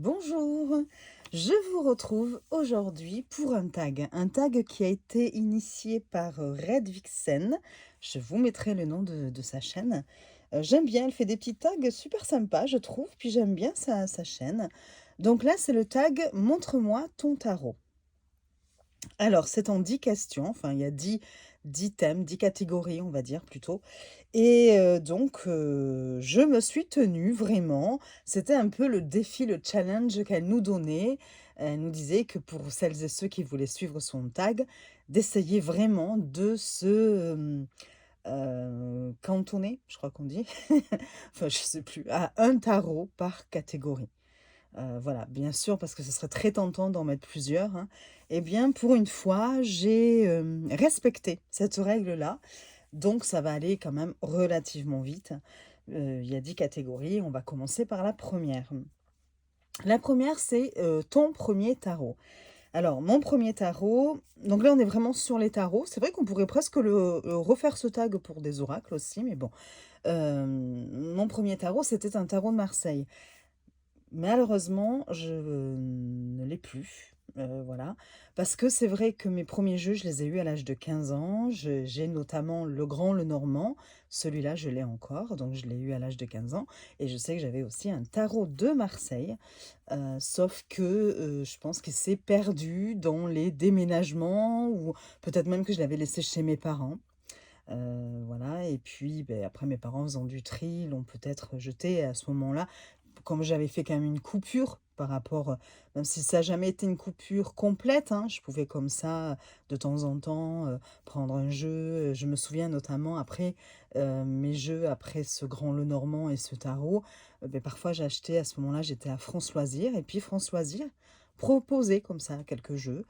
Bonjour, je vous retrouve aujourd'hui pour un tag qui a été initié par Red Vixen. Je vous mettrai le nom de sa chaîne. J'aime bien, elle fait des petits tags super sympas, je trouve, puis j'aime bien sa chaîne. Donc là, c'est le tag Montre-moi ton tarot. Alors, c'est en 10 questions, enfin, il y a 10 thèmes, 10 catégories, on va dire plutôt. Et je me suis tenue vraiment. C'était un peu le défi, le challenge qu'elle nous donnait. Elle nous disait que pour celles et ceux qui voulaient suivre son tag, d'essayer vraiment de se cantonner, je crois qu'on dit, enfin, je sais plus, à un tarot par catégorie. Voilà, bien sûr, parce que ce serait très tentant d'en mettre plusieurs, hein. Eh bien, pour une fois, j'ai, respecté cette règle-là, donc ça va aller quand même relativement vite. Il y a 10 catégories, on va commencer par la première. La première, c'est, ton premier tarot. Alors, mon premier tarot, donc là, on est vraiment sur les tarots. C'est vrai qu'on pourrait presque refaire ce tag pour des oracles aussi, mais bon. Mon premier tarot, c'était un tarot de Marseille. Malheureusement, je ne l'ai plus, voilà. Parce que c'est vrai que mes premiers jeux, je les ai eus à l'âge de 15 ans. J'ai notamment le grand, le normand. Celui-là, je l'ai encore, donc je l'ai eu à l'âge de 15 ans. Et je sais que j'avais aussi un tarot de Marseille, sauf que je pense qu'il s'est perdu dans les déménagements ou peut-être même que je l'avais laissé chez mes parents. Voilà, et puis ben, après mes parents faisant du tri, l'ont peut-être jeté. Et à ce moment-là, comme j'avais fait quand même une coupure par rapport, même si ça n'a jamais été une coupure complète, hein, je pouvais comme ça, de temps en temps, prendre un jeu. Je me souviens notamment après mes jeux, après ce grand Lenormand et ce tarot, ben, parfois j'achetais, à ce moment-là, j'étais à France Loisirs, et puis France Loisirs proposait comme ça quelques jeux.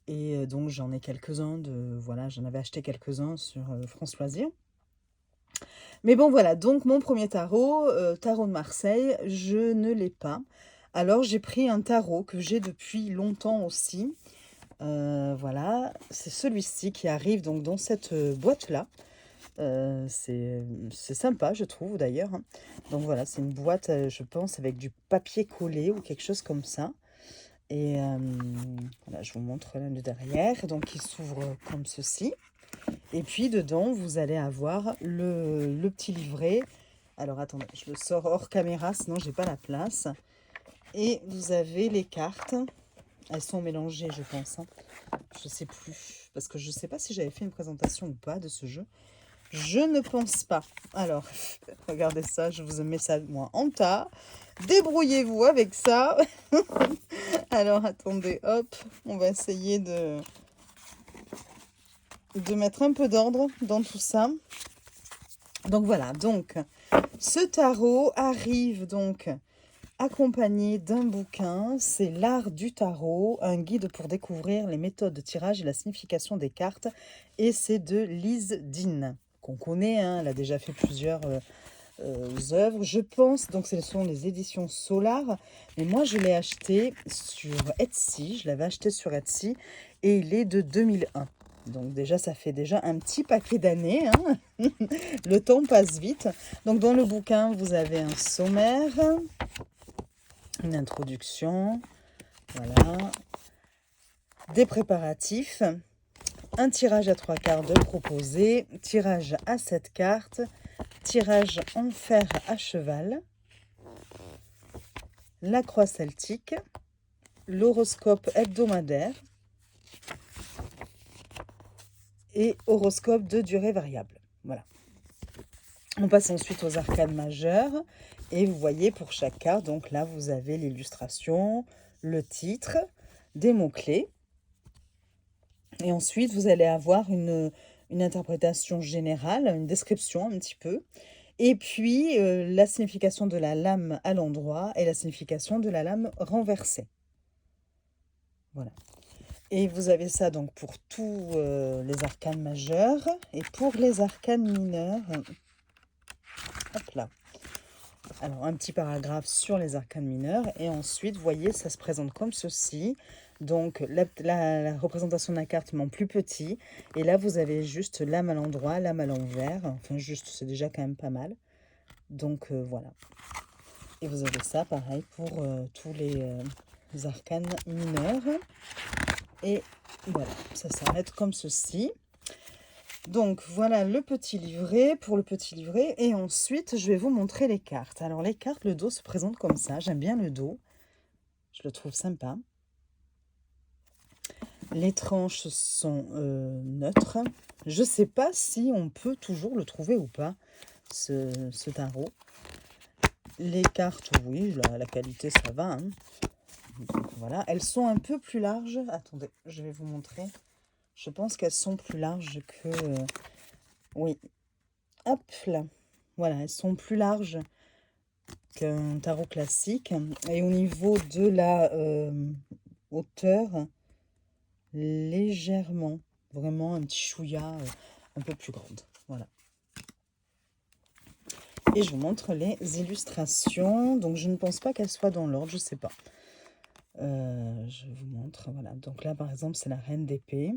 Et donc j'en ai quelques-uns voilà, j'en avais acheté quelques-uns sur France Loisirs. Mais bon, voilà, donc mon premier tarot, tarot de Marseille, je ne l'ai pas. Alors j'ai pris un tarot que j'ai depuis longtemps aussi. Voilà, c'est celui-ci qui arrive donc dans cette boîte-là. C'est sympa, je trouve d'ailleurs, hein. Donc voilà, c'est une boîte, je pense, avec du papier collé ou quelque chose comme ça. Et voilà, je vous montre là le derrière. Donc il s'ouvre comme ceci. Et puis dedans, vous allez avoir le petit livret. Alors attendez, je le sors hors caméra, sinon j'ai pas la place. Et vous avez les cartes. Elles sont mélangées, je pense, hein. Je sais plus, parce que je sais pas si j'avais fait une présentation ou pas de ce jeu. Je ne pense pas. Alors, regardez ça, je vous mets ça moi en tas. Débrouillez-vous avec ça. Alors attendez, hop, on va essayer de mettre un peu d'ordre dans tout ça. Donc voilà, donc ce tarot arrive donc accompagné d'un bouquin, c'est L'art du tarot, un guide pour découvrir les méthodes de tirage et la signification des cartes, et c'est de Lise Dean, qu'on connaît, hein, elle a déjà fait plusieurs œuvres, je pense, donc ce sont les éditions Solar, mais moi je l'ai acheté sur Etsy, je l'avais acheté sur Etsy, et il est de 2001. Donc déjà, ça fait déjà un petit paquet d'années, hein. Le temps passe vite. Donc dans le bouquin, vous avez un sommaire, une introduction, voilà, des préparatifs, un tirage à 3 quarts de proposé, tirage à 7 cartes, tirage en fer à cheval, la croix celtique, l'horoscope hebdomadaire et horoscope de durée variable. Voilà. On passe ensuite aux arcanes majeures et vous voyez pour chaque carte, donc là vous avez l'illustration, le titre, des mots-clés. Et ensuite vous allez avoir une interprétation générale, une description un petit peu. Et puis la signification de la lame à l'endroit et la signification de la lame renversée. Voilà. Et vous avez ça donc pour tous les arcanes majeures. Et pour les arcanes mineures, hop là. Alors, un petit paragraphe sur les arcanes mineures. Et ensuite, vous voyez, ça se présente comme ceci. Donc, la représentation de la carte, mais en plus petit. Et là, vous avez juste lame à l'endroit, lame à l'envers. Enfin, juste, c'est déjà quand même pas mal. Donc, voilà. Et vous avez ça, pareil, pour tous les arcanes mineurs. Et voilà, ça s'arrête comme ceci. Donc, voilà le petit livret pour le petit livret. Et ensuite, je vais vous montrer les cartes. Alors, les cartes, le dos se présente comme ça. J'aime bien le dos. Je le trouve sympa. Les tranches sont neutres. Je ne sais pas si on peut toujours le trouver ou pas, ce tarot. Les cartes, oui, la qualité, ça va. Hein. Donc, voilà, elles sont un peu plus larges. Attendez, je vais vous montrer. Je pense qu'elles sont plus larges que... oui, hop là. Voilà, elles sont plus larges qu'un tarot classique. Et au niveau de la hauteur, légèrement, vraiment un petit chouïa un peu plus grande. Voilà. Et je vous montre les illustrations. Donc, je ne pense pas qu'elles soient dans l'ordre, je ne sais pas. Je vous montre, voilà. Donc là, par exemple, c'est la reine d'épée.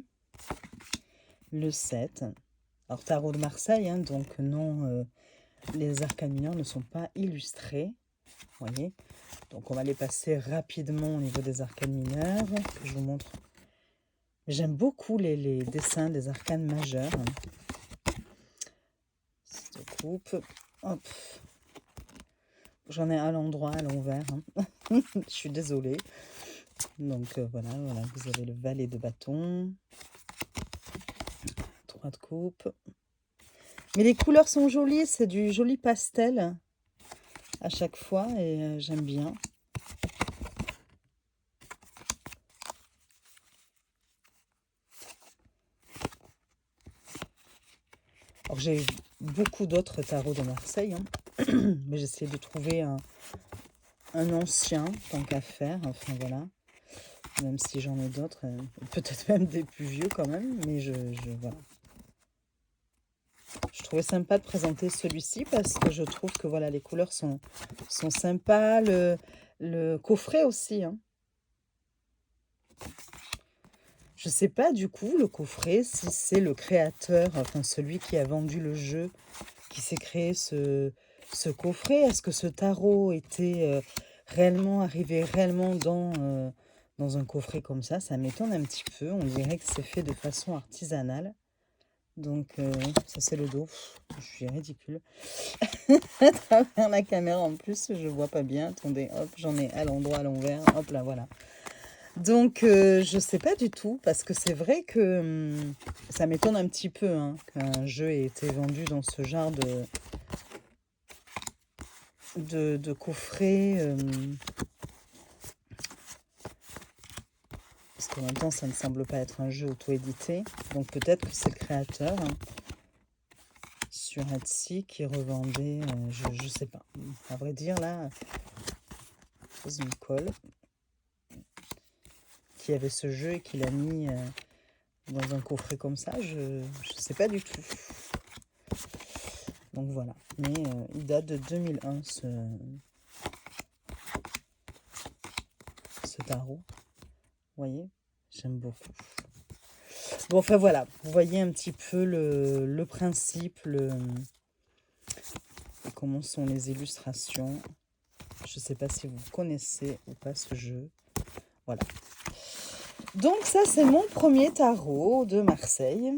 Le 7. Alors, tarot de Marseille, hein, donc non, les arcanes mineurs ne sont pas illustrés. Vous voyez. Donc, on va les passer rapidement au niveau des arcanes mineurs. Je vous montre. J'aime beaucoup les dessins des arcanes majeurs. Cette coupe. Hop. J'en ai à l'endroit, à l'envers. Hein. Je suis désolée. Donc voilà, vous avez le valet de bâton. 3 de coupe. Mais les couleurs sont jolies, c'est du joli pastel à chaque fois et j'aime bien. Alors j'ai beaucoup d'autres tarots de Marseille, hein. Mais j'essaie de trouver un ancien, tant qu'à faire, enfin voilà. Même si j'en ai d'autres, peut-être même des plus vieux quand même, mais voilà. Je trouvais sympa de présenter celui-ci parce que je trouve que voilà, les couleurs sont sympas, le coffret aussi. Hein. Je sais pas du coup, le coffret, si c'est le créateur, enfin celui qui a vendu le jeu, qui s'est créé ce coffret. Est-ce que ce tarot était réellement arrivé réellement dans un coffret comme ça? Ça m'étonne un petit peu. On dirait que c'est fait de façon artisanale. Donc, ça c'est le dos. Je suis ridicule. À travers la caméra en plus, je vois pas bien. Attendez, hop, j'en ai à l'endroit, à l'envers. Hop là, voilà. Donc, je sais pas du tout, parce que c'est vrai que ça m'étonne un petit peu hein, qu'un jeu ait été vendu dans ce genre de coffret. Parce qu'en même temps, ça ne semble pas être un jeu auto-édité. Donc, peut-être que c'est le créateur hein, sur Etsy qui revendait, je sais pas. À vrai dire, là, pose une colle. Qui avait ce jeu et qui l'a mis dans un coffret comme ça, je sais pas du tout. Donc voilà, mais il date de 2001 ce tarot. Vous voyez, j'aime beaucoup. Bon, enfin voilà, vous voyez un petit peu le principe, comment sont les illustrations. Je sais pas si vous connaissez ou pas ce jeu. Voilà. Donc ça, c'est mon premier tarot de Marseille.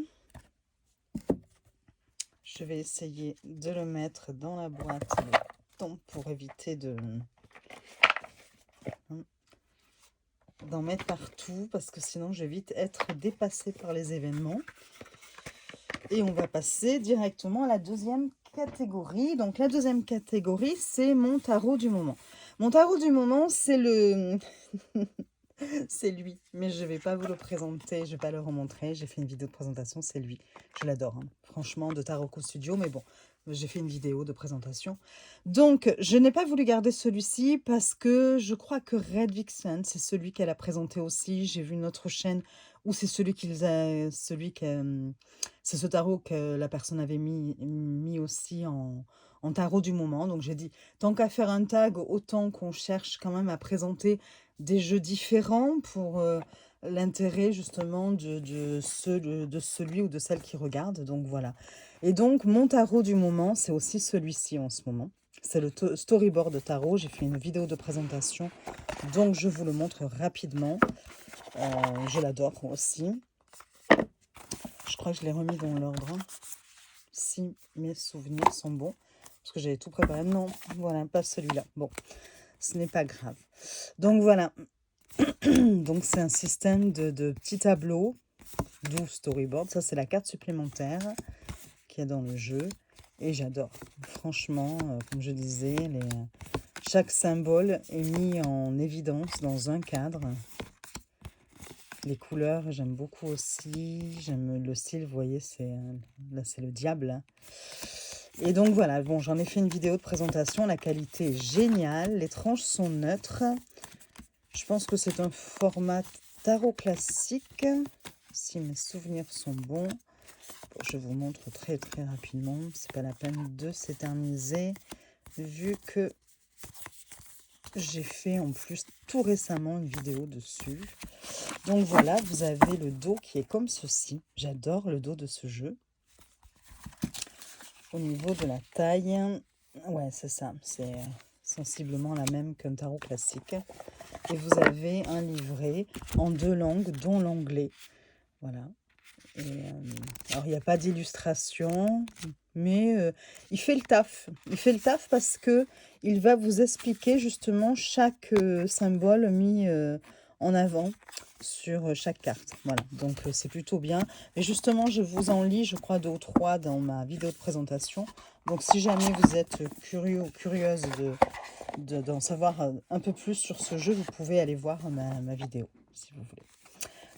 Je vais essayer de le mettre dans la boîte pour éviter d'en mettre partout parce que sinon je vais vite être dépassée par les événements. Et on va passer directement à la deuxième catégorie. Donc la deuxième catégorie, c'est mon tarot du moment. Mon tarot du moment, c'est le... c'est lui, mais je ne vais pas vous le présenter, je ne vais pas le remontrer. J'ai fait une vidéo de présentation, c'est lui. Je l'adore, hein. Franchement, de Taroko Studio, mais bon, j'ai fait une vidéo de présentation. Donc, je n'ai pas voulu garder celui-ci parce que je crois que Red Vixen, c'est celui qu'elle a présenté aussi. J'ai vu une autre chaîne où c'est c'est ce tarot que la personne avait mis aussi en tarot du moment. Donc, j'ai dit, tant qu'à faire un tag, autant qu'on cherche quand même à présenter des jeux différents pour l'intérêt justement de celui ou de celle qui regarde. Donc voilà. Et donc mon tarot du moment, c'est aussi celui-ci en ce moment. c'est le storyboard tarot. J'ai fait une vidéo de présentation, donc je vous le montre rapidement. Je l'adore aussi. Je crois que je l'ai remis dans l'ordre, hein, si mes souvenirs sont bons. Parce que j'avais tout préparé. Non, voilà, pas celui-là. Bon, ce n'est pas grave. Donc voilà. Donc c'est un système de petits tableaux, d'où storyboard. Ça, c'est la carte supplémentaire qu'il y a dans le jeu. Et j'adore. Franchement, comme je disais, chaque symbole est mis en évidence dans un cadre. Les couleurs, j'aime beaucoup aussi. J'aime le style, vous voyez, là, c'est le diable. Hein. Et donc voilà, bon, j'en ai fait une vidéo de présentation. La qualité est géniale. Les tranches sont neutres. Je pense que c'est un format tarot classique, si mes souvenirs sont bons. Bon, je vous montre très très rapidement. C'est pas la peine de s'éterniser, vu que j'ai fait en plus tout récemment une vidéo dessus. Donc voilà, vous avez le dos qui est comme ceci. J'adore le dos de ce jeu. Au niveau de la taille, ouais, c'est ça. C'est sensiblement la même qu'un tarot classique. Et vous avez un livret en 2 langues, dont l'anglais. Voilà. Et, alors, il n'y a pas d'illustration, mais il fait le taf. Il fait le taf parce que il va vous expliquer justement chaque symbole mis en avant sur chaque carte. Voilà, donc c'est plutôt bien. Mais justement, je vous en lis, je crois, 2 ou 3 dans ma vidéo de présentation. Donc, si jamais vous êtes curieux ou curieuse d'en savoir un peu plus sur ce jeu, vous pouvez aller voir ma vidéo, si vous voulez.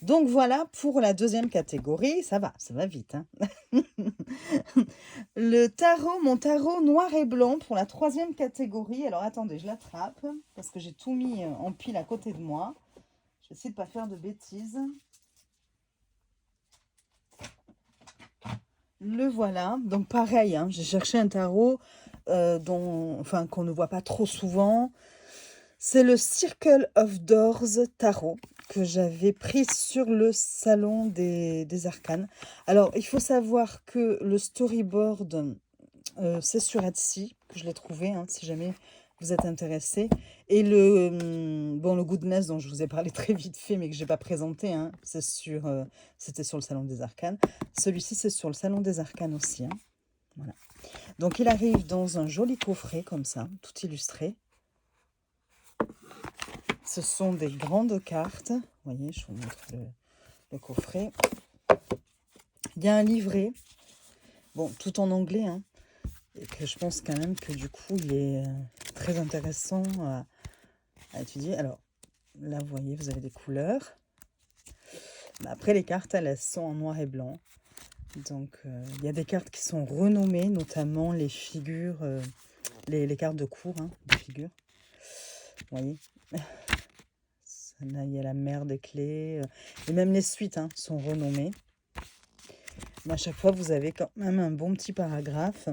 Donc voilà pour la deuxième catégorie, ça va vite. Hein. Mon tarot noir et blanc pour la troisième catégorie. Alors attendez, je l'attrape parce que j'ai tout mis en pile à côté de moi. Je vais essayer de ne pas faire de bêtises. Le voilà, donc pareil, hein, j'ai cherché un tarot qu'on ne voit pas trop souvent. C'est le Circle of Doors Tarot que j'avais pris sur le salon des arcanes. Alors, il faut savoir que le storyboard, c'est sur Etsy que je l'ai trouvé, hein, si jamais vous êtes intéressé. Et le Goodness dont je vous ai parlé très vite fait, mais que je n'ai pas présenté, hein, c'était sur le salon des arcanes. Celui-ci, c'est sur le salon des arcanes aussi. Hein. Voilà. Donc, il arrive dans un joli coffret comme ça, tout illustré. Ce sont des grandes cartes. Vous voyez, je vous montre le coffret. Il y a un livret, bon, tout en anglais, hein, et que je pense quand même que du coup, il est très intéressant à étudier. Alors, là, vous voyez, vous avez des couleurs. Mais après, les cartes, elles sont en noir et blanc. Donc, il y a des cartes qui sont renommées, notamment les figures, les cartes de cours, hein, de figures. Vous voyez. Là, il y a la mer des clés. Et même les suites sont renommées. Mais à chaque fois, vous avez quand même un bon petit paragraphe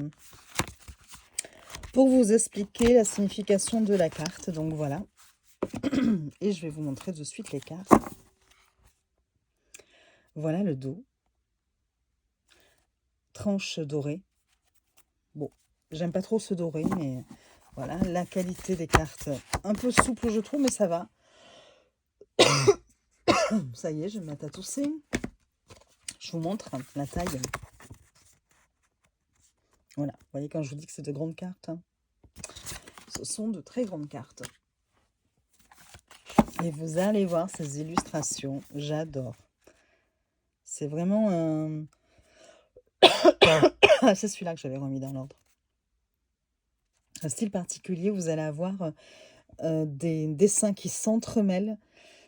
pour vous expliquer la signification de la carte. Donc voilà. Et je vais vous montrer de suite les cartes. Voilà le dos. Tranche dorée. Bon, j'aime pas trop ce doré, mais voilà. La qualité des cartes, un peu souple, je trouve, mais ça va. Ça y est, je vais me mettre à tousser. Je vous montre la taille. Voilà, vous voyez quand je vous dis que c'est de grandes cartes. Hein. Ce sont de très grandes cartes. Et vous allez voir ces illustrations, j'adore. C'est vraiment un... c'est celui-là que j'avais remis dans l'ordre. Un style particulier, vous allez avoir des dessins qui s'entremêlent.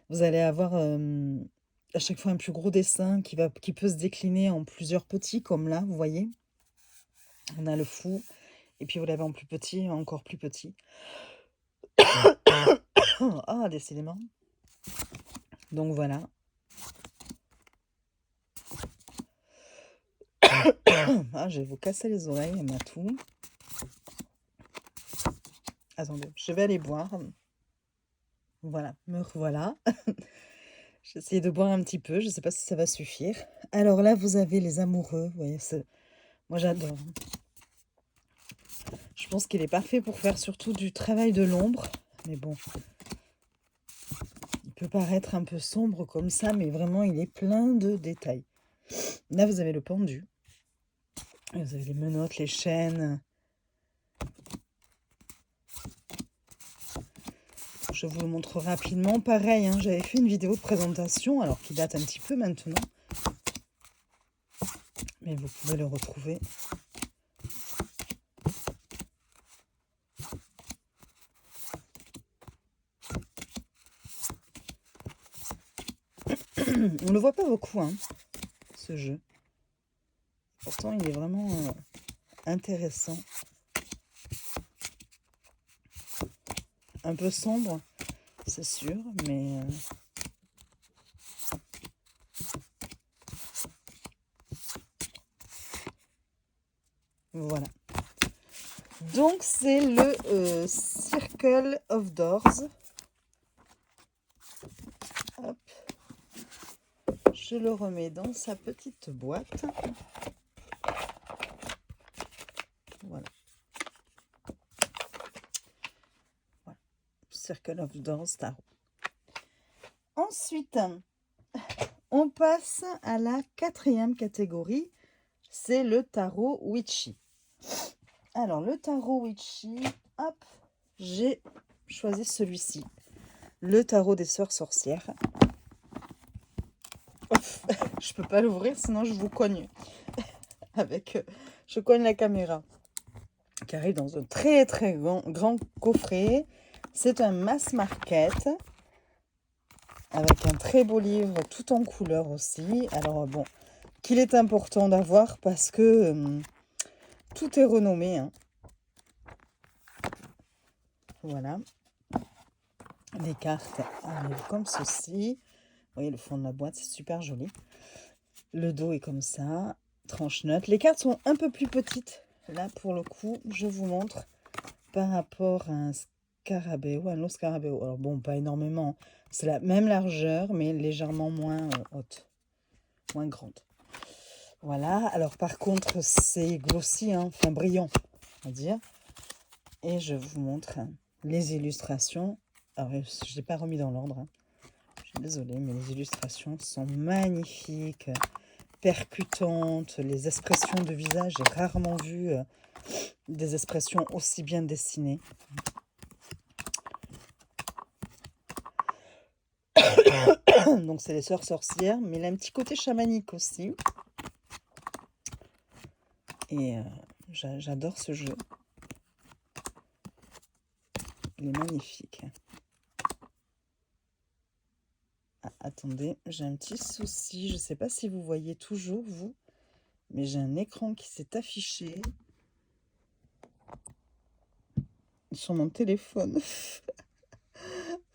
Vous allez avoir à chaque fois un plus gros dessin qui peut se décliner en plusieurs petits, comme là, vous voyez. On a le fou, et puis vous l'avez en plus petit, encore plus petit. Ah, décidément. Donc voilà. Ah, je vais vous casser les oreilles, Matou. Attendez, je vais aller boire. Voilà, me revoilà. J'ai essayé de boire un petit peu, je ne sais pas si ça va suffire. Alors là, vous avez les amoureux, vous voyez, moi j'adore. Je Je pense qu'il est parfait pour faire surtout du travail de l'ombre. Mais bon, il peut paraître un peu sombre comme ça, mais vraiment, il est plein de détails. Là, vous avez le pendu. Vous avez les menottes, les chaînes. Je vous le montre rapidement. Pareil, hein, j'avais fait une vidéo de présentation, alors qui date un petit peu maintenant. Mais vous pouvez le retrouver. On le voit pas beaucoup, hein, ce jeu. Pourtant, il est vraiment intéressant. Un peu sombre, c'est sûr, mais... Voilà. Donc, c'est le Circle of Doors. Hop. Je le remets dans sa petite boîte. Voilà. Voilà. Circle of Doors Tarot. Ensuite, on passe à la 4e catégorie. C'est le tarot Witchy. Alors, le tarot Witchy, hop, j'ai choisi celui-ci. Le tarot des sœurs sorcières. Je peux pas l'ouvrir, sinon je vous cogne. Je cogne la caméra. Qui arrive dans un très très grand coffret. C'est un mass market. Avec un très beau livre, tout en couleur aussi. Alors bon, qu'il est important d'avoir parce que tout est renommé. Hein. Voilà. Les cartes arrivent comme ceci. Vous voyez le fond de la boîte, c'est super joli. Le dos est comme ça. Tranche-notes. Les cartes sont un peu plus petites. Là, pour le coup, je vous montre par rapport à un scarabée ou un autre scarabée. Alors bon, pas énormément. C'est la même largeur, mais légèrement moins haute. Moins grande. Voilà. Alors par contre, c'est glossy, hein, enfin brillant, on va dire. Et je vous montre les illustrations. Alors, je n'ai pas remis dans l'ordre. Hein. Je suis désolée, mais les illustrations sont magnifiques, percutantes. Les expressions de visage, j'ai rarement vu des expressions aussi bien dessinées. Donc, c'est les sœurs sorcières, mais il a un petit côté chamanique aussi. Et j'adore ce jeu. Il est magnifique. Ah, attendez, j'ai un petit souci. Je ne sais pas si vous voyez toujours, vous. Mais j'ai un écran qui s'est affiché sur mon téléphone.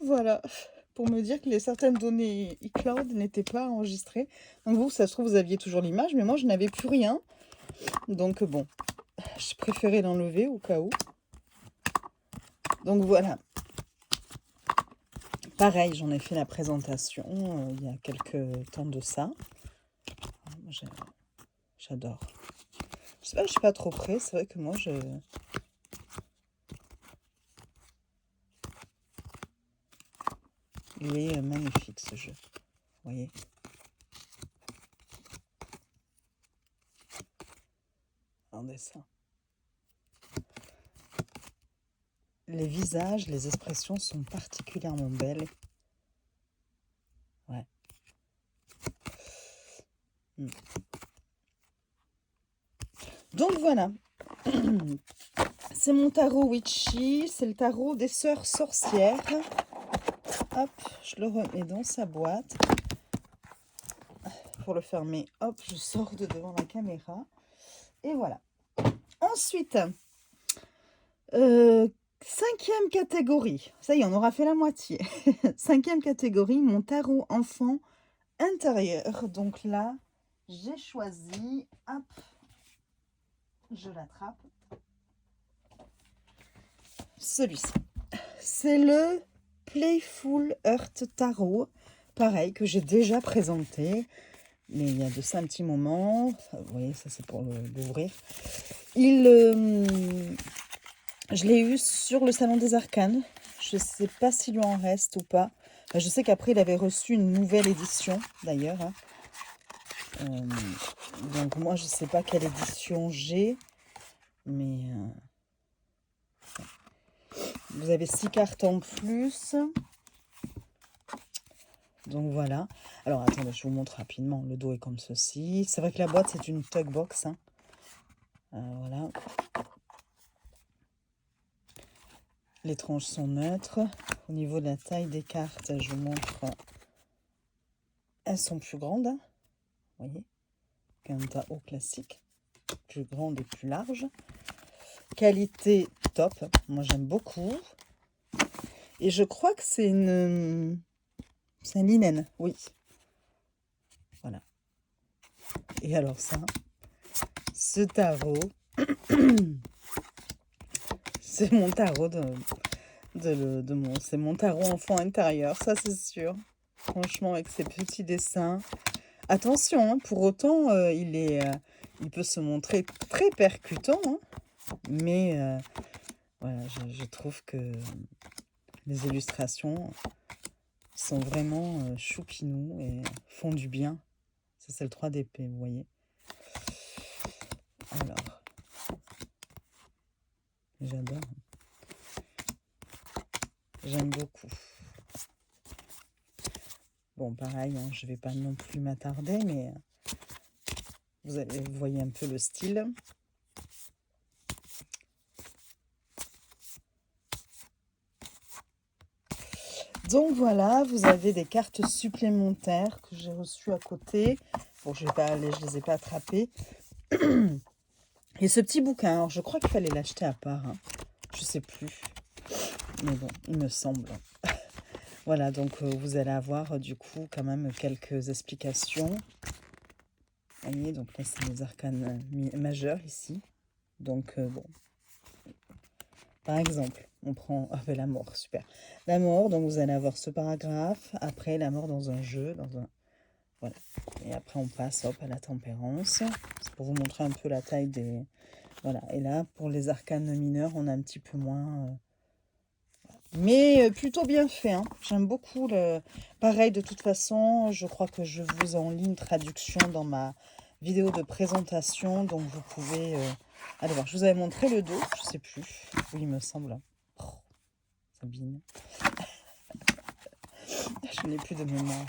Voilà. Pour me dire que certaines données iCloud n'étaient pas enregistrées. Donc vous, ça se trouve, vous aviez toujours l'image, mais moi, je n'avais plus rien. Donc bon, je préférais l'enlever au cas où. Donc voilà. Pareil, j'en ai fait la présentation il y a quelques temps de ça. J'adore. Je sais pas, je suis pas trop près. C'est vrai que moi, il est magnifique ce jeu. Vous voyez ? Regardez ça. Les visages, les expressions sont particulièrement belles. Ouais. Donc voilà. C'est mon tarot Witchy. C'est le tarot des sœurs sorcières. Hop, je le remets dans sa boîte. Pour le fermer, hop, je sors de devant la caméra. Et voilà. Ensuite, 5e catégorie. Ça y est, on aura fait la moitié. 5e catégorie, mon tarot enfant intérieur. Donc là, j'ai choisi, hop, je l'attrape. Celui-ci. C'est le Playful Heart Tarot. Pareil, que j'ai déjà présenté. Mais il y a de ça un petit moment. Vous voyez, ça c'est pour l'ouvrir. Je l'ai eu sur le Salon des Arcanes. Je ne sais pas s'il lui en reste ou pas. Je sais qu'après, il avait reçu une nouvelle édition, d'ailleurs, hein. Donc moi, je ne sais pas quelle édition j'ai. Mais vous avez 6 cartes en plus. Donc voilà. Alors attendez, je vous montre rapidement. Le dos est comme ceci. C'est vrai que la boîte, c'est une tug box, hein. Voilà. Les tranches sont neutres. Au niveau de la taille des cartes, je vous montre. Elles sont plus grandes, hein. Vous voyez, qu'un tarot classique. Plus grande et plus large. Qualité top. Moi, j'aime beaucoup. Et je crois que c'est une... C'est un linen, oui. Voilà. Et alors ça, ce tarot, c'est mon tarot c'est mon tarot enfant intérieur, ça c'est sûr. Franchement, avec ses petits dessins. Attention, hein, pour autant, il peut se montrer très percutant, hein, mais voilà, je trouve que les illustrations sont vraiment choupinous et font du bien. Ça, c'est le 3 d'épée, vous voyez. Alors, j'adore. J'aime beaucoup. Bon, pareil, hein, je ne vais pas non plus m'attarder, mais vous voyez un peu le style. Donc voilà, vous avez des cartes supplémentaires que j'ai reçues à côté. Bon, je ne les ai pas attrapées. Et ce petit bouquin, alors je crois qu'il fallait l'acheter à part, hein. Je ne sais plus. Mais bon, il me semble. Voilà, donc vous allez avoir du coup quand même quelques explications. Vous voyez, donc là c'est les arcanes majeurs ici. Donc bon. Par exemple, on prend la mort, super. La mort, donc vous allez avoir ce paragraphe. Après, la mort dans un jeu, voilà. Et après, on passe à la tempérance. C'est pour vous montrer un peu la taille des... Voilà. Et là, pour les arcanes mineurs, on a un petit peu moins... Mais plutôt bien fait, hein. J'aime beaucoup le... Pareil, de toute façon, je crois que je vous en lis une traduction dans ma vidéo de présentation. Donc, vous pouvez... Allez voir, je vous avais montré le dos, je sais plus. Oui, il me semble. Oh, Sabine. Je n'ai plus de mémoire.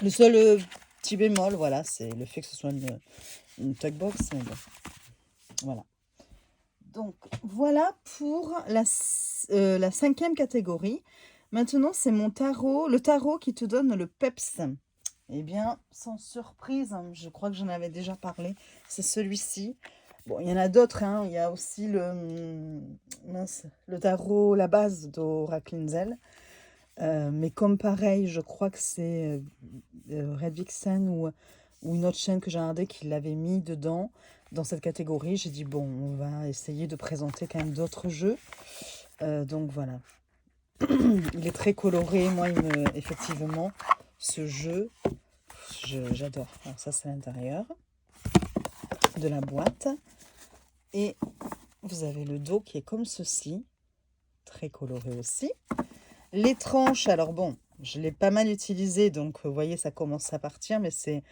Le seul petit bémol, voilà, c'est le fait que ce soit une tug box. Mais bon, voilà. Donc, voilà pour la 5e catégorie. Maintenant, c'est mon tarot, le tarot qui te donne le peps. Eh bien, sans surprise, hein, je crois que j'en avais déjà parlé, c'est celui-ci. Bon, il y en a d'autres, hein. Il y a aussi le tarot, la base d'Oracle Inzel. Mais comme pareil, je crois que c'est Red Vixen ou une autre chaîne que j'ai regardée qui l'avait mis dedans, dans cette catégorie. J'ai dit, bon, on va essayer de présenter quand même d'autres jeux. Donc voilà. Il est très coloré. Moi, effectivement, ce jeu, j'adore. Alors ça, c'est l'intérieur de la boîte. Et vous avez le dos qui est comme ceci. Très coloré aussi. Les tranches, alors bon, je l'ai pas mal utilisé, donc vous voyez, ça commence à partir, mais c'est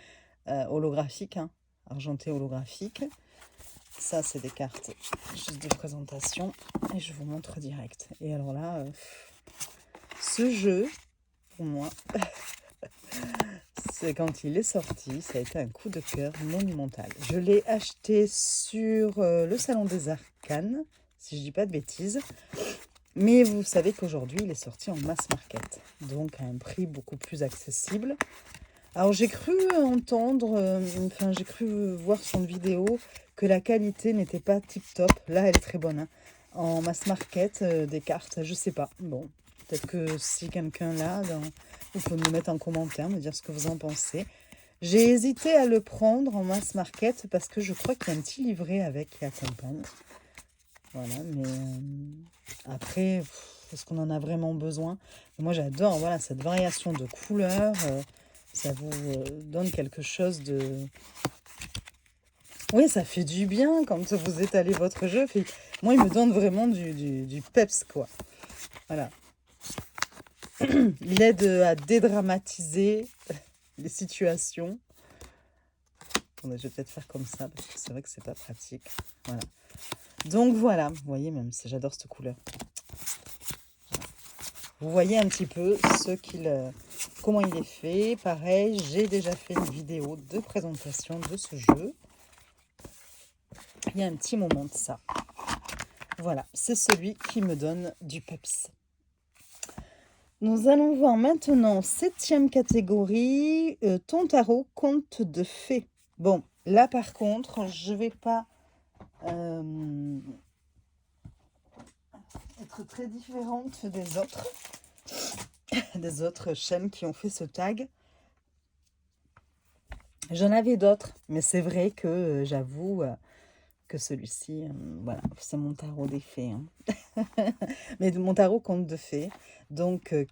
holographique, hein, argenté holographique. Ça, c'est des cartes juste de présentation, et je vous montre direct. Et alors là, ce jeu, pour moi, c'est quand il est sorti, ça a été un coup de cœur monumental. Je l'ai acheté sur le Salon des Arcanes, si je dis pas de bêtises. Mais vous savez qu'aujourd'hui, il est sorti en mass market, donc à un prix beaucoup plus accessible. Alors j'ai cru entendre, j'ai cru voir sur une vidéo que la qualité n'était pas tip-top. Là, elle est très bonne, hein. En mass market, des cartes, je sais pas. Bon, peut-être que si quelqu'un là, vous pouvez me mettre en commentaire, me dire ce que vous en pensez. J'ai hésité à le prendre en mass market parce que je crois qu'il y a un petit livret avec qui accompagne. Voilà, mais après, est-ce qu'on en a vraiment besoin? Moi, j'adore, voilà, cette variation de couleurs. Ça vous donne quelque chose Oui, ça fait du bien quand vous étalez votre jeu. Moi, il me donne vraiment du peps, quoi. Voilà. Il aide à dédramatiser les situations. Attendez, je vais peut-être faire comme ça, parce que c'est vrai que c'est pas pratique. Voilà. Donc voilà, vous voyez, même si j'adore cette couleur. Vous voyez un petit peu comment il est fait. Pareil, j'ai déjà fait une vidéo de présentation de ce jeu. Il y a un petit moment de ça. Voilà, c'est celui qui me donne du peps. Nous allons voir maintenant 7e catégorie, ton tarot conte de fées. Bon, là par contre, je vais pas être très différente des autres chaînes qui ont fait ce tag. J'en avais d'autres, mais c'est vrai que j'avoue que celui-ci, voilà, c'est mon tarot des fées. Hein. Mais mon tarot conte de fées, donc que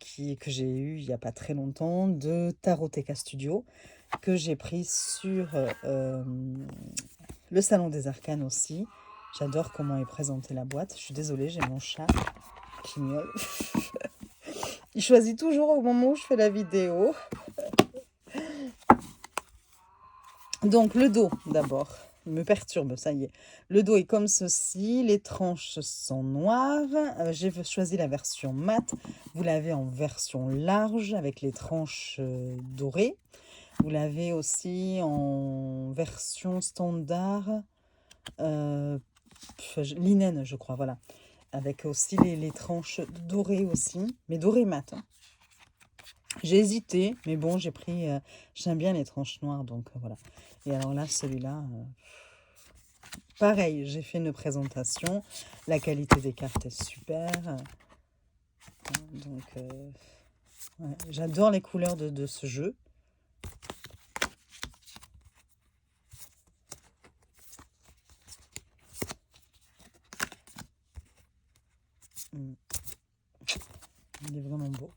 j'ai eu il n'y a pas très longtemps, de Taroteka Studio, que j'ai pris sur le Salon des Arcanes aussi. J'adore comment est présentée la boîte. Je suis désolée, j'ai mon chat qui miaule. Il choisit toujours au moment où je fais la vidéo. Donc le dos d'abord, il me perturbe, ça y est. Le dos est comme ceci, les tranches sont noires. J'ai choisi la version mat. Vous l'avez en version large avec les tranches dorées. Vous l'avez aussi en version standard, linen je crois, voilà. Avec aussi les tranches dorées aussi, mais dorées mat. Hein. J'ai hésité, mais bon, j'ai pris... j'aime bien les tranches noires, donc voilà. Et alors là, celui-là... pareil, j'ai fait une présentation. La qualité des cartes est super. Donc, ouais, j'adore les couleurs de ce jeu. Il est vraiment beau.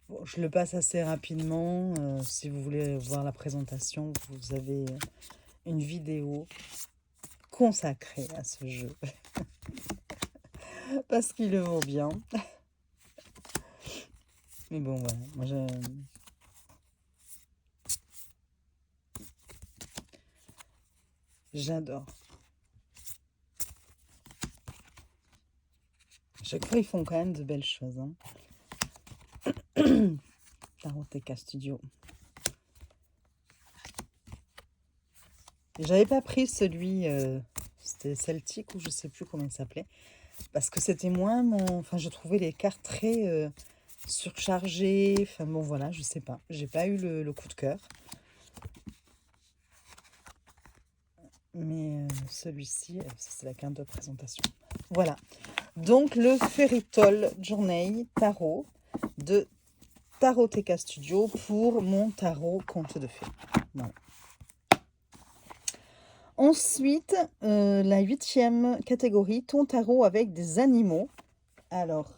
Bon, je le passe assez rapidement. Si vous voulez voir la présentation, vous avez une vidéo consacrée à ce jeu. Parce qu'il le vaut bien. Mais bon, voilà. Moi, j'adore. Chaque fois, ils font quand même de belles choses. Hein. Taroteka Studio. J'avais pas pris celui, c'était Celtic ou je sais plus comment il s'appelait, parce que c'était moins mon... Enfin, je trouvais les cartes très surchargées. Enfin bon, voilà, je sais pas. J'ai pas eu le coup de cœur. Mais celui-ci, c'est la carte de présentation. Voilà. Donc, le Fairytale Journey Tarot de Taroteka Studio pour mon tarot conte de fées. Voilà. Ensuite, la 8e catégorie, ton tarot avec des animaux. Alors,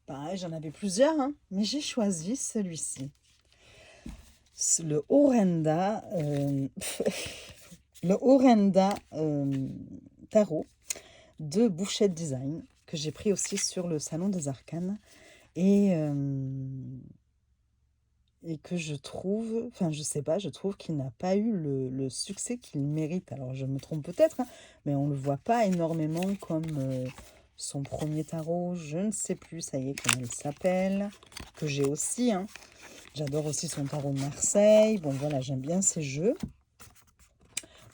pareil, j'en avais plusieurs, hein, mais j'ai choisi celui-ci. Le Orenda, le Orenda Tarot de Bouchette Design, que j'ai pris aussi sur le Salon des Arcanes. Et que je trouve, enfin je sais pas, je trouve qu'il n'a pas eu le succès qu'il mérite. Alors je me trompe peut-être, hein, mais on ne le voit pas énormément comme son premier tarot, je ne sais plus, ça y est, comment il s'appelle, que j'ai aussi. Hein. J'adore aussi son tarot de Marseille. Bon voilà, j'aime bien ces jeux.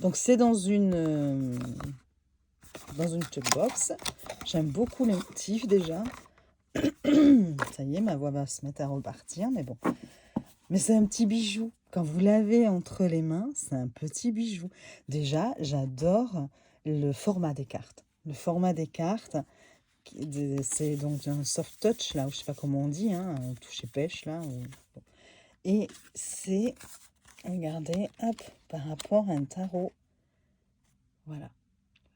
Donc c'est dans une box. J'aime beaucoup les motifs déjà. Ça y est, ma voix va se mettre à repartir, mais bon. Mais c'est un petit bijou. Quand vous l'avez entre les mains, c'est un petit bijou. Déjà, j'adore le format des cartes. Le format des cartes, c'est donc un soft touch, là, je ne sais pas comment on dit, hein, un toucher pêche, là. Et c'est, regardez, hop, par rapport à un tarot. Voilà,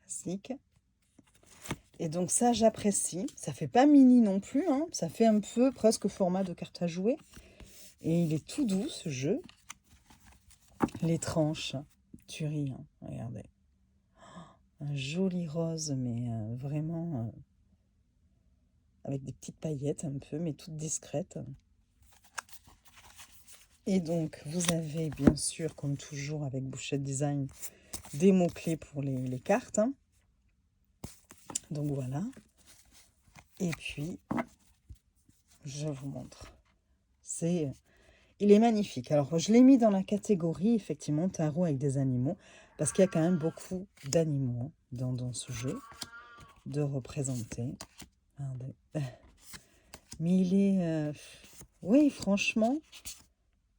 classique. Et donc ça, j'apprécie. Ça fait pas mini non plus, hein. Ça fait un peu presque format de carte à jouer. Et il est tout doux, ce jeu. Les tranches, tuerie, hein, regardez. Un joli rose, mais vraiment avec des petites paillettes un peu, mais toutes discrètes. Et donc, vous avez bien sûr, comme toujours avec Bouchette Design, des mots-clés pour les cartes, hein. Donc voilà. Et puis, je vous montre. Il est magnifique. Alors, je l'ai mis dans la catégorie, effectivement, tarot avec des animaux, parce qu'il y a quand même beaucoup d'animaux, hein, dans ce jeu, de représenter. Regardez. Mais il est... oui, franchement,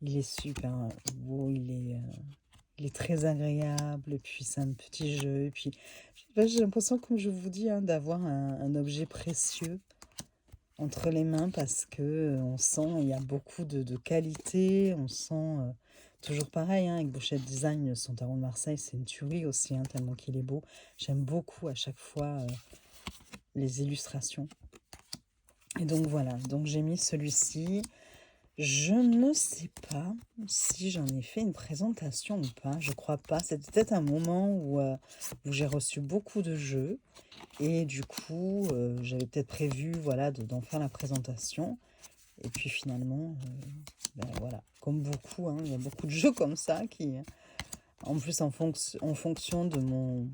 il est super beau, il est très agréable, et puis c'est un petit jeu, et puis je sais pas, j'ai l'impression, comme je vous dis, hein, d'avoir un objet précieux entre les mains, parce que on sent, il y a beaucoup de qualité, on sent toujours pareil, hein, avec Bouchette Design, son tarot de Marseille, c'est une tuerie aussi, hein, tellement qu'il est beau. J'aime beaucoup à chaque fois les illustrations. Et donc voilà, donc j'ai mis celui-ci. Je ne sais pas si j'en ai fait une présentation ou pas, je crois pas. C'était peut-être un moment où j'ai reçu beaucoup de jeux et du coup, j'avais peut-être prévu, voilà, d'en faire la présentation. Et puis finalement, ben voilà, comme beaucoup, hein, il y a beaucoup de jeux comme ça qui, en plus en fonction de mon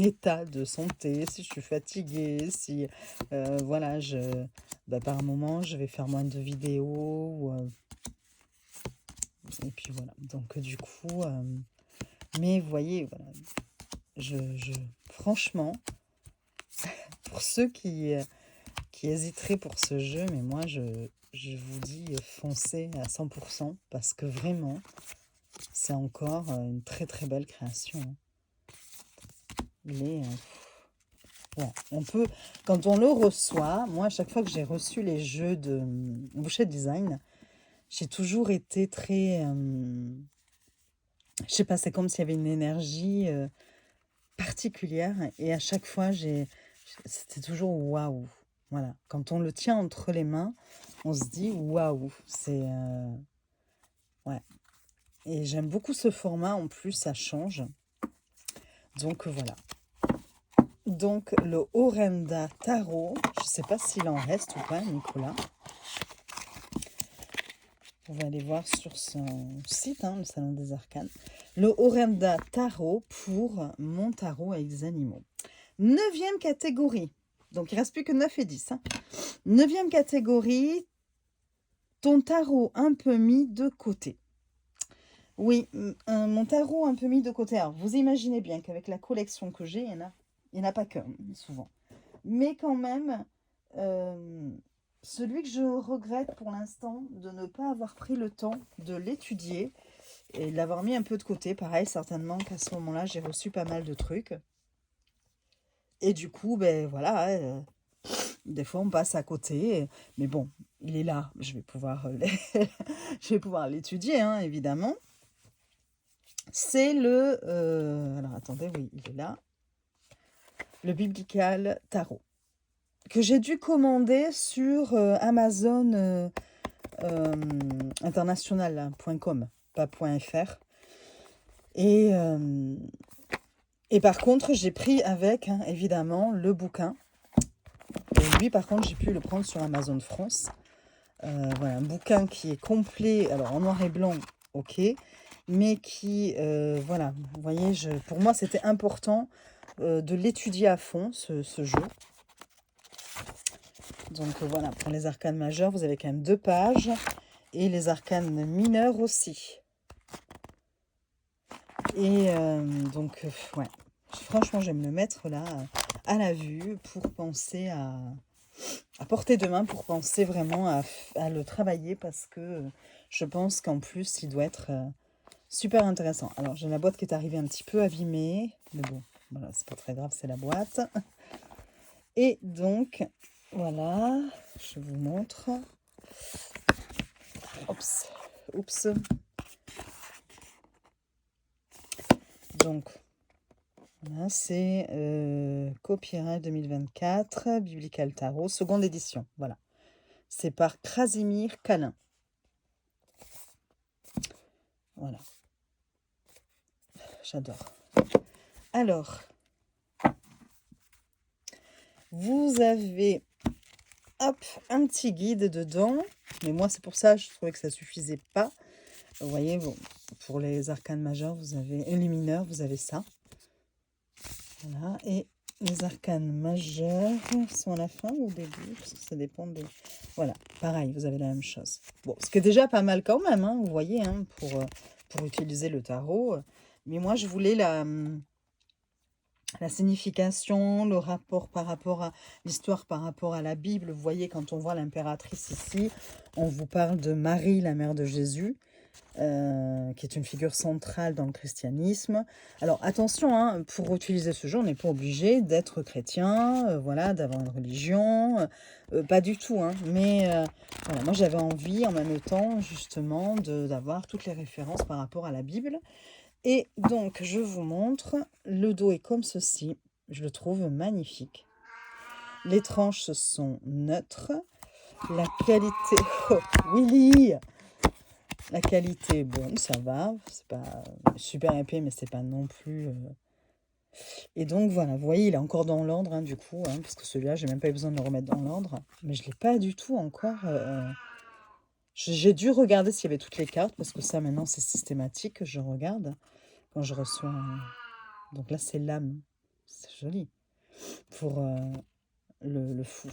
état de santé, si je suis fatiguée, si voilà, par moment je vais faire moins de vidéos, et puis voilà. Donc du coup, mais vous voyez, voilà, franchement, pour ceux qui hésiteraient pour ce jeu, mais moi je vous dis foncez à 100% parce que vraiment, c'est encore une très très belle création, hein. Il est... ouais, on peut, quand on le reçoit, moi à chaque fois que j'ai reçu les jeux de Bouchette Design, j'ai toujours été très... je sais pas, c'est comme s'il y avait une énergie particulière et à chaque fois, c'était toujours waouh. Voilà, quand on le tient entre les mains, on se dit waouh, c'est... ouais, et j'aime beaucoup ce format, en plus ça change. Donc voilà. Donc le Orenda Tarot, je sais pas s'il en reste ou pas, Nicolas. On va aller voir sur son site, hein, le Salon des Arcanes. Le Orenda Tarot pour mon tarot avec des animaux. 9e catégorie. Donc il ne reste plus que 9 et 10. Hein. 9e catégorie, ton tarot un peu mis de côté. Oui, mon tarot un peu mis de côté. Alors, vous imaginez bien qu'avec la collection que j'ai, il n'y en a pas qu'un, souvent. Mais quand même, celui que je regrette pour l'instant de ne pas avoir pris le temps de l'étudier et de l'avoir mis un peu de côté. Pareil, certainement qu'à ce moment-là, j'ai reçu pas mal de trucs. Et du coup, ben voilà, des fois on passe à côté. Mais bon, il est là. Je vais pouvoir l'étudier, hein, évidemment. C'est le... alors attendez, oui, il est là. Le Biblical Tarot. Que j'ai dû commander sur Amazon international.com, pas .fr. Et par contre, j'ai pris avec, hein, évidemment, le bouquin. Et lui, par contre, j'ai pu le prendre sur Amazon France. Voilà, un bouquin qui est complet, alors en noir et blanc, ok, mais qui, voilà, vous voyez, pour moi, c'était important de l'étudier à fond, ce jeu. Donc voilà, pour les arcanes majeures, vous avez quand même 2 pages, et les arcanes mineures aussi. Et donc, ouais, franchement, j'aime le mettre là, à la vue, pour penser à portée de main, pour penser vraiment à le travailler, parce que je pense qu'en plus, il doit être super intéressant. Alors, j'ai la boîte qui est arrivée un petit peu abîmée, mais bon, voilà, c'est pas très grave, c'est la boîte. Et donc, voilà, je vous montre. Oups, oups. Donc, voilà, c'est Copyright 2024, Biblical Tarot, seconde édition. Voilà. C'est par Krasimir Kalin. Voilà, j'adore. Alors, vous avez, hop, un petit guide dedans. Mais moi, c'est pour ça, je trouvais que ça suffisait pas. Vous voyez, bon, pour les arcanes majeurs, vous avez, et les mineurs, vous avez ça. Voilà, et les arcanes majeurs sont à la fin ou au début, parce que ça dépend des... Voilà, pareil, vous avez la même chose. Bon, ce qui est déjà pas mal quand même, hein, vous voyez, hein, pour utiliser le tarot. Mais moi, je voulais la signification, le rapport par rapport à l'histoire, par rapport à la Bible. Vous voyez, quand on voit l'impératrice ici, on vous parle de Marie, la mère de Jésus. Qui est une figure centrale dans le christianisme. Alors attention, hein, pour utiliser ce jeu, on n'est pas obligé d'être chrétien, voilà, d'avoir une religion, pas du tout. Hein, mais voilà, moi j'avais envie en même temps justement d'avoir toutes les références par rapport à la Bible. Et donc je vous montre, le dos est comme ceci, je le trouve magnifique. Les tranches sont neutres. La qualité... Oh, Willy! La qualité, bon, ça va. C'est pas super épais, mais c'est pas non plus... Et donc, voilà, vous voyez, il est encore dans l'ordre, hein, du coup, hein, parce que celui-là, j'ai même pas eu besoin de le remettre dans l'ordre. Mais je l'ai pas du tout encore... J'ai dû regarder s'il y avait toutes les cartes, parce que ça, maintenant, c'est systématique que je regarde quand je reçois... Donc là, c'est l'âme. C'est joli. Pour le fou,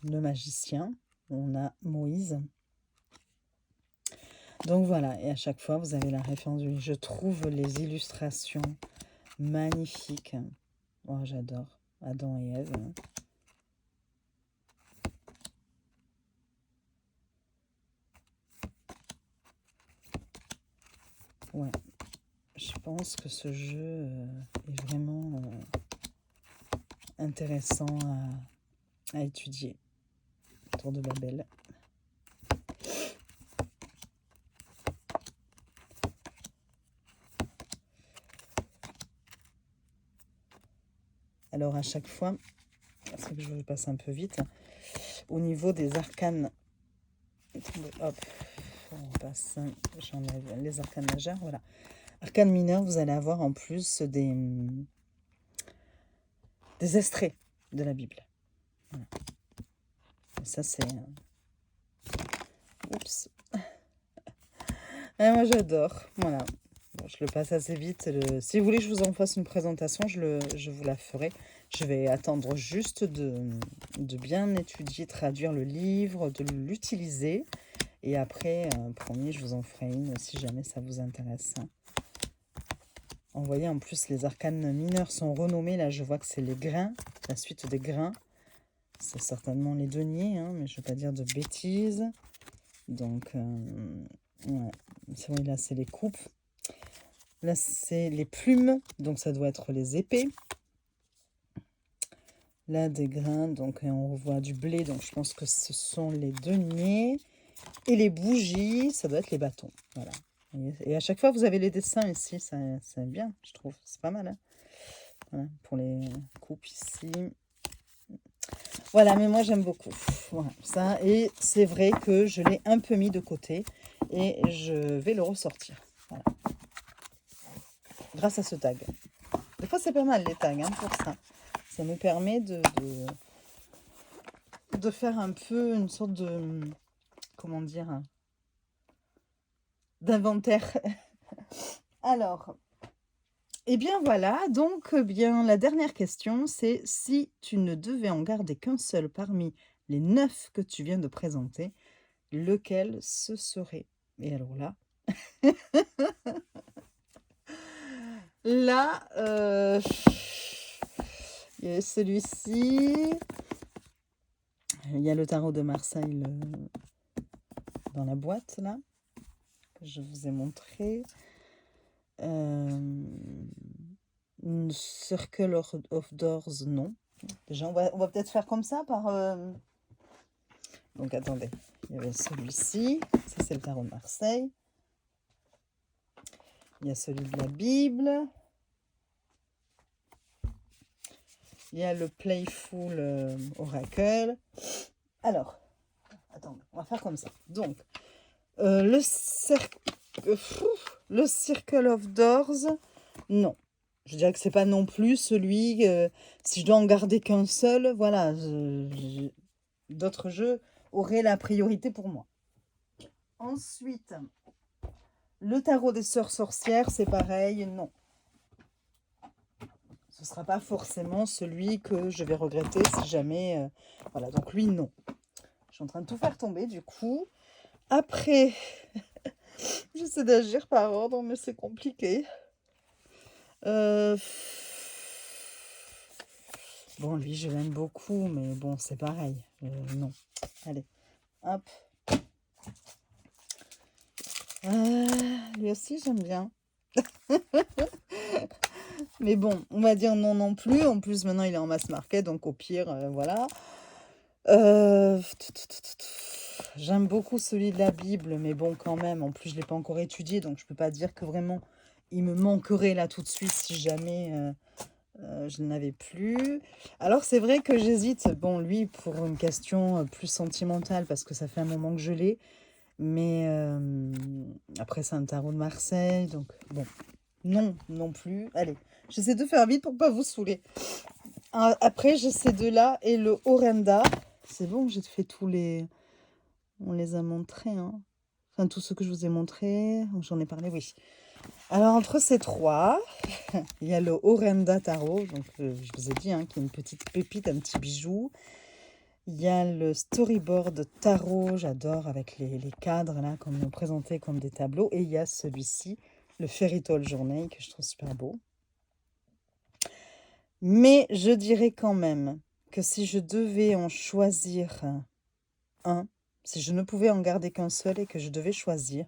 le magicien, on a Moïse. Donc voilà, et à chaque fois, vous avez la référence du livre. Je trouve les illustrations magnifiques. Oh, j'adore. Adam et Ève. Ouais, je pense que ce jeu est vraiment intéressant à étudier. Tour de Babel. Alors à chaque fois, c'est que je passe un peu vite, au niveau des arcanes, hop, on passe, j'enlève les arcanes majeures, voilà. Arcanes mineures, vous allez avoir en plus des extraits de la Bible. Voilà. Et ça c'est... Oups. Ah, moi j'adore, voilà. Bon, je le passe assez vite. Si vous voulez que je vous en fasse une présentation, je vous la ferai. Je vais attendre juste de bien étudier, traduire le livre, de l'utiliser. Et après, promis, je vous en ferai une si jamais ça vous intéresse. Vous voyez, en plus, les arcanes mineurs sont renommés. Là, je vois que c'est les grains, la suite des grains. C'est certainement les deniers, hein, mais je ne vais pas dire de bêtises. Donc, ouais. Vous voyez, là, c'est les coupes. Là, c'est les plumes, donc ça doit être les épées. Là, des grains, donc on revoit du blé, donc je pense que ce sont les deniers. Et les bougies, ça doit être les bâtons. Voilà. Et à chaque fois, vous avez les dessins ici, c'est bien, je trouve. C'est pas mal, hein. Voilà, pour les coupes ici. Voilà, mais moi, j'aime beaucoup. Voilà, ça. Et c'est vrai que je l'ai un peu mis de côté et je vais le ressortir. Voilà. Grâce à ce tag. Des fois, c'est pas mal les tags, hein, pour ça. Ça me permet de faire un peu une sorte de... Comment dire? D'inventaire. Alors, eh bien voilà. Donc, bien, la dernière question, c'est si tu ne devais en garder qu'un seul parmi les 9 que tu viens de présenter, lequel ce serait? Et alors là... Là, il y a celui-ci. Il y a le tarot de Marseille dans la boîte, là, que je vous ai montré. Circle of Doors, non. Déjà, on va peut-être faire comme ça par... Donc, attendez. Il y avait celui-ci. Ça, c'est le tarot de Marseille. Il y a celui de la Bible. Il y a le Playful Oracle. Alors, attendez, on va faire comme ça. Donc, le cercle... Le Circle of Doors, non. Je dirais que c'est pas non plus celui, si je dois en garder qu'un seul, voilà, d'autres jeux auraient la priorité pour moi. Ensuite, le tarot des sœurs sorcières, c'est pareil, non. Ce ne sera pas forcément celui que je vais regretter si jamais... voilà, donc lui, non. Je suis en train de tout faire tomber, du coup. Après, j'essaie d'agir par ordre, mais c'est compliqué. Bon, lui, je l'aime beaucoup, mais bon, c'est pareil. Non. Allez, hop. Lui aussi, j'aime bien. Mais bon, on va dire non non plus. En plus, maintenant, il est en mass market, donc au pire, voilà. J'aime beaucoup celui de la Bible, mais bon, quand même, en plus, je ne l'ai pas encore étudié, donc je ne peux pas dire que vraiment, il me manquerait là tout de suite si jamais je n'avais plus. Alors, c'est vrai que j'hésite. Bon, lui, pour une question plus sentimentale, parce que ça fait un moment que je l'ai. Mais après, c'est un tarot de Marseille, donc bon, non, non plus. Allez, j'essaie de faire vite pour pas vous saouler. Après, j'ai ces deux-là et le Orenda. C'est bon, j'ai fait tous les... On les a montrés, hein. Enfin, tous ceux que je vous ai montrés, j'en ai parlé, oui. Alors, entre ces trois, il y a le Orenda Tarot, donc je vous ai dit, hein, qui est une petite pépite, un petit bijou. Il y a le storyboard tarot, j'adore, avec les cadres, là, comme nous présentés comme des tableaux. Et il y a celui-ci, le Fairy Tale Journey, que je trouve super beau. Mais je dirais quand même que si je devais en choisir un, si je ne pouvais en garder qu'un seul et que je devais choisir,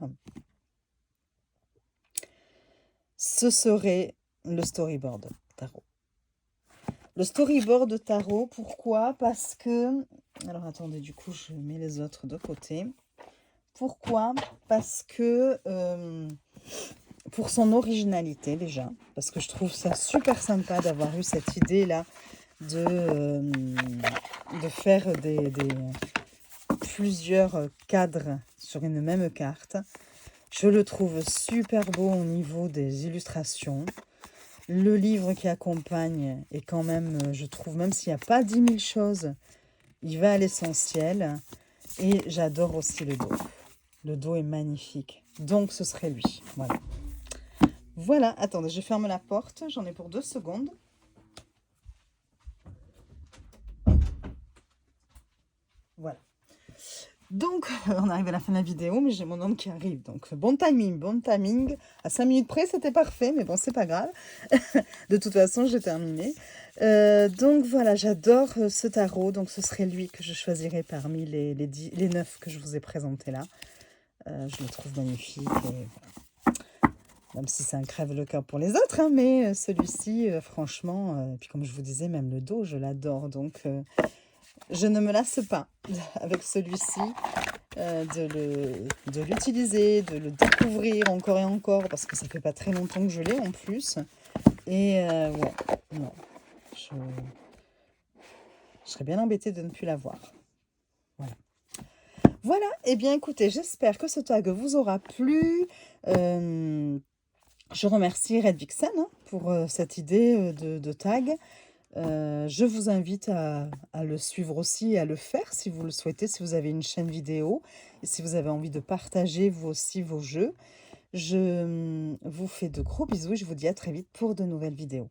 ce serait le storyboard tarot. Le storyboard tarot, pourquoi? Parce que... Alors attendez, du coup, je mets les autres de côté. Pourquoi? Parce que... pour son originalité déjà, parce que je trouve ça super sympa d'avoir eu cette idée-là de faire plusieurs cadres sur une même carte. Je le trouve super beau au niveau des illustrations. Le livre qui accompagne est quand même, je trouve, même s'il n'y a pas 10 000 choses, il va à l'essentiel. Et j'adore aussi le dos. Le dos est magnifique. Donc, ce serait lui. Voilà. Voilà. Attendez, je ferme la porte. J'en ai pour 2 secondes. Voilà. Donc, on arrive à la fin de la vidéo, mais j'ai mon homme qui arrive. Donc, bon timing, bon timing. À 5 minutes près, c'était parfait, mais bon, c'est pas grave. De toute façon, j'ai terminé. Donc, voilà, j'adore ce tarot. Donc, ce serait lui que je choisirais parmi les 9 que je vous ai présentés là. Je le trouve magnifique. Et voilà. Même si c'est un crève-le-cœur pour les autres, hein, mais celui-ci, franchement, puis comme je vous disais, même le dos, je l'adore. Donc, je ne me lasse pas avec celui-ci de l'utiliser, de le découvrir encore et encore, parce que ça fait pas très longtemps que je l'ai en plus. Et ouais, non, je serais bien embêtée de ne plus l'avoir. Voilà. Voilà, et bien écoutez, j'espère que ce tag vous aura plu. Je remercie Red Vixen hein, pour cette idée de tag. Je vous invite à le suivre aussi et à le faire si vous le souhaitez, si vous avez une chaîne vidéo et si vous avez envie de partager vous aussi vos jeux. Je vous fais de gros bisous et je vous dis à très vite pour de nouvelles vidéos.